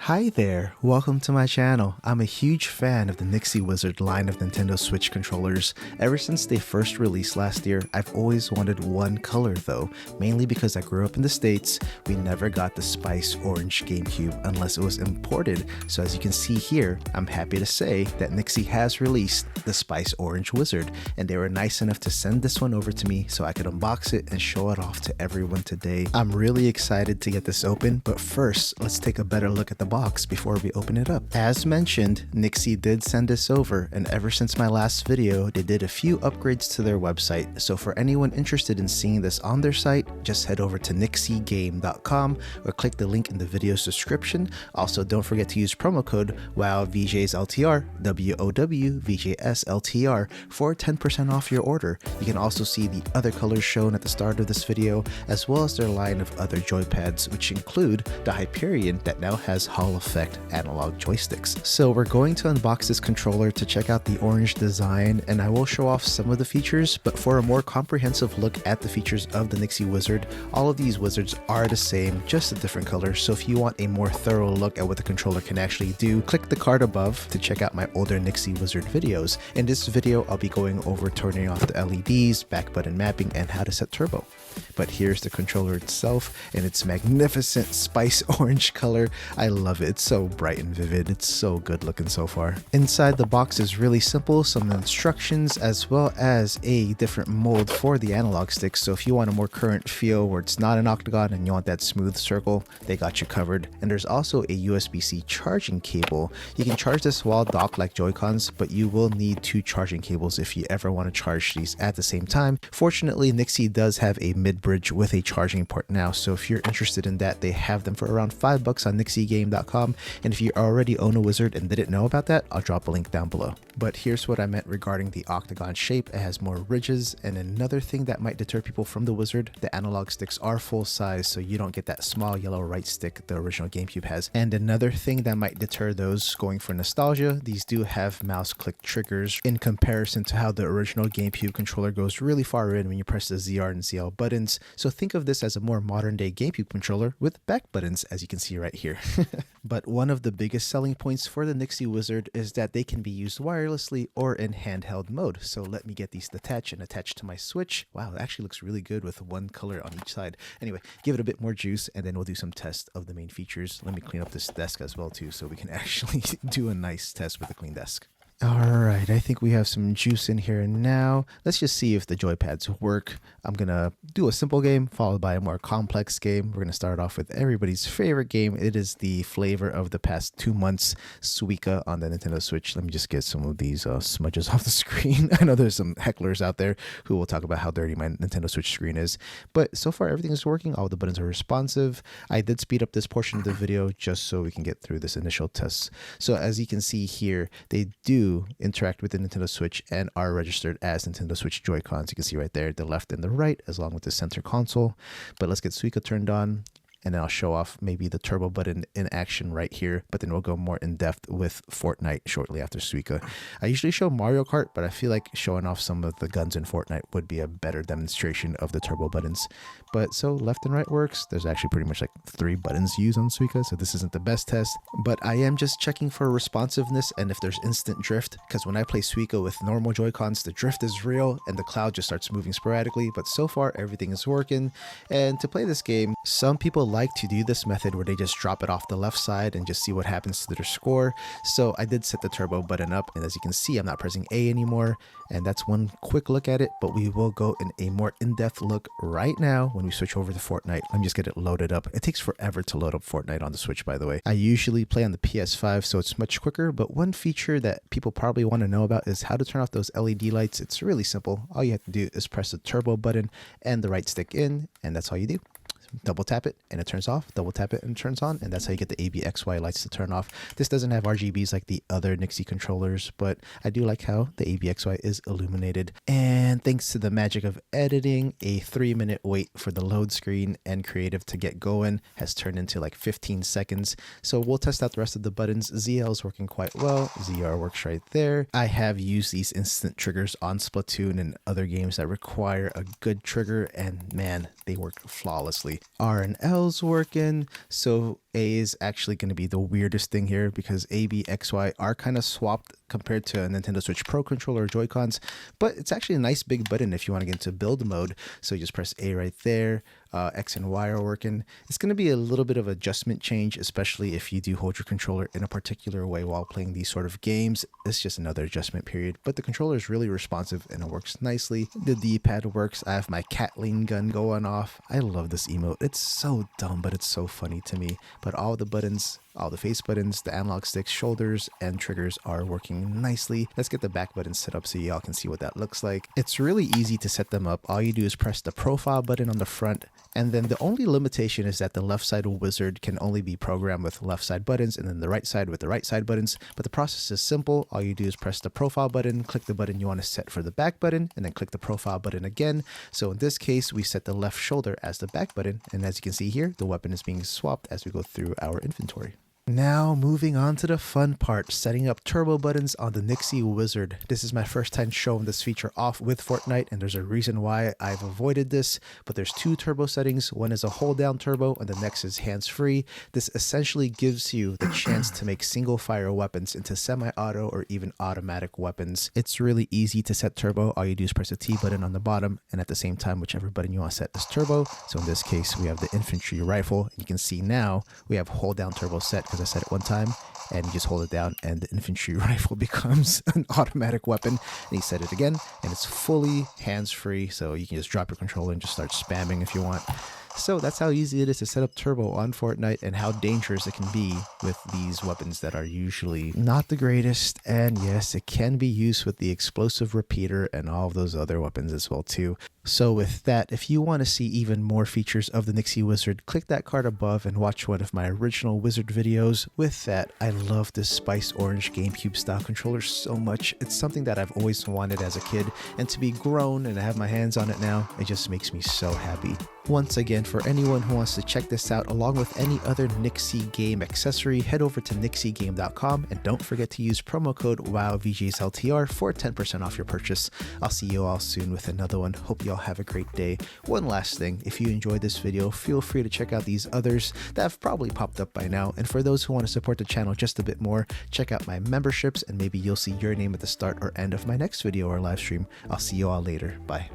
Hi there, welcome to my channel. I'm a huge fan of the NYXI Wizard line of Nintendo Switch controllers. Ever since they first released last year, I've always wanted one color though, mainly because I grew up in the States. We never got the Spice Orange GameCube unless it was imported, so as you can see here, I'm happy to say that NYXI has released the Spice Orange Wizard, and they were nice enough to send this one over to me so I could unbox it and show it off to everyone today. I'm really excited to get this open, but first, let's take a better look at the box before we open it up. As mentioned, NYXI did send this over, and ever since my last video, they did a few upgrades to their website. So for anyone interested in seeing this on their site, just head over to NYXIGame.com or click the link in the video's description. Also, don't forget to use promo code WOWVJSLTR, WOWVJSLTR for 10% off your order. You can also see the other colors shown at the start of this video, as well as their line of other joypads, which include the Hyperion that now has Hall Effect analog joysticks. So we're going to unbox this controller to check out the orange design, and I will show off some of the features, but for a more comprehensive look at the features of the NYXI Wizard, all of these wizards are the same, just a different color. So if you want a more thorough look at what the controller can actually do, click the card above to check out my older NYXI Wizard videos. In this video, I'll be going over turning off the LEDs, back button mapping, and how to set turbo. But here's the controller itself and its magnificent spice orange color. I love it. It's so bright and vivid. It's so good looking so far. Inside the box is really simple, some instructions as well as a different mold for the analog stick. So if you want a more current feel where it's not an octagon and you want that smooth circle, they got you covered. And there's also a USB-C charging cable. You can charge this while docked like Joy-Cons, but you will need two charging cables if you ever want to charge these at the same time. Fortunately, NYXI does have a mid-bridge with a charging port now, so if you're interested in that, they have them for around $5 on NYXIGame.com. And if you already own a Wizard and didn't know about that, I'll drop a link down below. But here's what I meant regarding the octagon shape. It has more ridges, and another thing that might deter people from the Wizard, the analog sticks are full size, so you don't get that small yellow right stick the original GameCube has. And another thing that might deter those going for nostalgia, these do have mouse click triggers in comparison to how the original GameCube controller goes really far in when you press the ZR and ZL buttons. So think of this as a more modern day GameCube controller with back buttons, as you can see right here. But one of the biggest selling points for the NYXI Wizard is that they can be used wirelessly or in handheld mode. So let me get these detached and attached to my Switch. Wow, it actually looks really good with one color on each side. Anyway, give it a bit more juice and then we'll do some tests of the main features. Let me clean up this desk as well too, so we can actually do a nice test with a clean desk. Alright, I think we have some juice in here now. Let's just see if the joypads work. I'm gonna do a simple game followed by a more complex game. We're gonna start off with everybody's favorite game. It is the flavor of the past 2 months, Suika on the Nintendo Switch. Let me just get some of these smudges off the screen. I know there's some hecklers out there who will talk about how dirty my Nintendo Switch screen is, but so far everything is working. All the buttons are responsive. I did speed up this portion of the video just so we can get through this initial test. So as you can see here, they do interact with the Nintendo Switch and are registered as Nintendo Switch Joy-Cons. You can see right there, the left and the right, as long with the center console. But let's get Suika turned on, and then I'll show off maybe the turbo button in action right here, but then we'll go more in depth with Fortnite shortly after Suika. I usually show Mario Kart, but I feel like showing off some of the guns in Fortnite would be a better demonstration of the turbo buttons. But so left and right works. There's actually pretty much like 3 buttons used on Suika, so this isn't the best test, but I am just checking for responsiveness and if there's instant drift, because when I play Suika with normal Joy-Cons, the drift is real and the cloud just starts moving sporadically, but so far everything is working. And to play this game, some people like to do this method where they just drop it off the left side and just see what happens to their score. So I did set the turbo button up, and as you can see, I'm not pressing A anymore, and that's one quick look at it, but we will go in a more in-depth look right now when we switch over to Fortnite. Let me just get it loaded up. It takes forever to load up Fortnite on the Switch, by the way. I usually play on the PS5, so it's much quicker, but one feature that people probably want to know about is how to turn off those LED lights. It's really simple. All you have to do is press the turbo button and the right stick in, and that's all you do. Double tap it and it turns off, double tap it and it turns on, and that's how you get the ABXY lights to turn off. This doesn't have RGBs like the other NYXI controllers, but I do like how the ABXY is illuminated. And thanks to the magic of editing, a 3-minute wait for the load screen and creative to get going has turned into like 15 seconds. So we'll test out the rest of the buttons. ZL is working quite well. ZR works right there. I have used these instant triggers on Splatoon and other games that require a good trigger, and man, they work flawlessly. R and L's working. So A is actually going to be the weirdest thing here because A, B, X, Y are kind of swapped compared to a Nintendo Switch Pro controller or Joy-Cons, but it's actually a nice big button if you want to get into build mode. So you just press A right there. X and Y are working. It's going to be a little bit of adjustment change, especially if you do hold your controller in a particular way while playing these sort of games. It's just another adjustment period, but the controller is really responsive and it works nicely. The D-pad works. I have my Catling gun going off. I love this emote. It's so dumb, but it's so funny to me. But all the buttons, all the face buttons, the analog sticks, shoulders, and triggers are working nicely. Let's get the back button set up so y'all can see what that looks like. It's really easy to set them up. All you do is press the profile button on the front, and then the only limitation is that the left side wizard can only be programmed with left side buttons and then the right side with the right side buttons. But the process is simple. All you do is press the profile button, click the button you want to set for the back button, and then click the profile button again. So in this case, we set the left shoulder as the back button. And as you can see here, the weapon is being swapped as we go through our inventory. Now moving on to the fun part, setting up turbo buttons on the NYXI wizard. This is my first time showing this feature off with Fortnite, and there's a reason why I've avoided this, but there's two turbo settings. One is a hold down turbo and the next is hands free. This essentially gives you the chance to make single fire weapons into semi-auto or even automatic weapons. It's really easy to set turbo. All you do is press the T button on the bottom, and at the same time whichever button you want to set is turbo. So in this case we have the infantry rifle. You can see now we have hold down turbo set because I said it one time, and you just hold it down and the infantry rifle becomes an automatic weapon. And you set it again and it's fully hands-free, so you can just drop your controller and just start spamming if you want. So that's how easy it is to set up turbo on Fortnite and how dangerous it can be with these weapons that are usually not the greatest. And yes, it can be used with the explosive repeater and all of those other weapons as well too. So with that, if you want to see even more features of the NYXI wizard, click that card above and watch one of my original wizard videos. With that, I love this Spice Orange GameCube style controller so much. It's something that I've always wanted as a kid, and to be grown and have my hands on it now, it just makes me so happy. Once again, for anyone who wants to check this out along with any other NYXI game accessory, head over to NYXIGame.com and don't forget to use promo code WOWVJLTR for 10% off your purchase. I'll see you all soon with another one. Hope you all have a great day. One last thing, if you enjoyed this video, feel free to check out these others that have probably popped up by now. And for those who want to support the channel just a bit more, check out my memberships and maybe you'll see your name at the start or end of my next video or live stream. I'll see you all later. Bye.